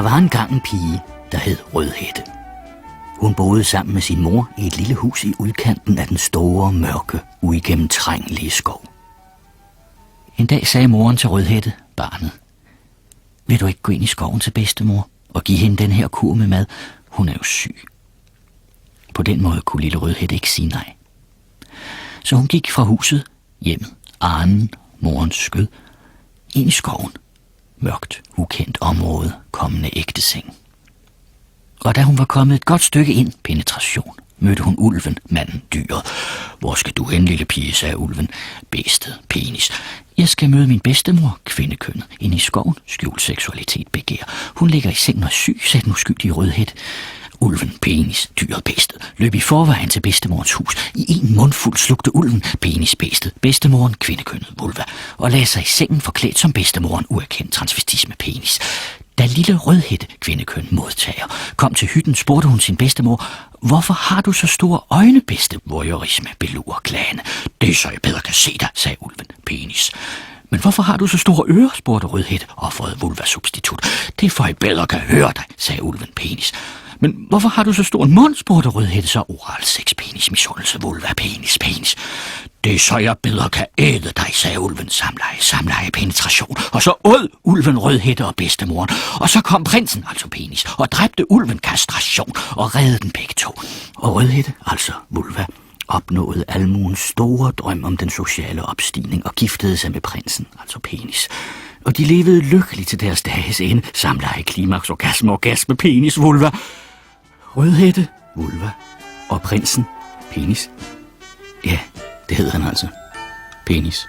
var engang en pige, der hed Rødhætte. Hun boede sammen med sin mor i et lille hus i udkanten af den store, mørke, uigennemtrængelige skov. En dag sagde moren til Rødhætte, barnet: vil du ikke gå ind i skoven til bedstemor og give hende den her kur med mad? Hun er jo syg. På den måde kunne lille Rødhætte ikke sige nej. Så hun gik fra huset, hjemmet, arnen, morens skød, ind i skoven. Mørkt, ukendt område, kommende ægteseng. Og da hun var kommet et godt stykke ind, penetration, mødte hun ulven, manden, dyret. Hvor skal du hen, lille pige, sagde ulven. Bæstet, penis. Jeg skal møde min bedstemor, kvindekønnet. Inde i skoven, skjult seksualitet, begær. Hun ligger i sengen og er syg, sagde den uskyldige Rødhætte. Ulven, penis, dyret, bæstet, løb i forvejen til bedstemorens hus. I en mundfuld slugte ulven, penis, bæstet, bedstemoren, kvindekønnet, vulva, og lagde sig i sengen forklædt som bedstemoren, uerkendt transvestisme, penis. Da lille Rødhætte, kvindekøn, modtager, kom til hytten, spurgte hun sin bedstemor: hvorfor har du så store øjne, bedste? Voyeurisme, belur, klagende. Det er så jeg bedre kan se dig, sagde ulven, penis. Men hvorfor har du så store ører, spurgte Rødhætte, offrede vulva-substitut. Det er for jeg bedre kan høre dig, sagde ulven, penis. Men hvorfor har du så stor en mund, spurgte Rødhætte, så oral sex, penis, misundelse, vulva, penis, penis. Det er så jeg bedre kan æde dig, sagde ulven, samleje, penetration. Og så åd ulven Rødhætte og bedstemoren. Og så kom prinsen, altså penis, og dræbte ulven, kastration, og reddede den begge to. Og Rødhætte, altså vulva, opnåede almuens store drøm om den sociale opstigning og giftede sig med prinsen, altså penis. Og de levede lykkeligt til deres dages ende. Samleje, klimaks, orgasme, penis, vulva. Rødhætte, vulva, og prinsen, penis. Ja, det hed han altså. Penis.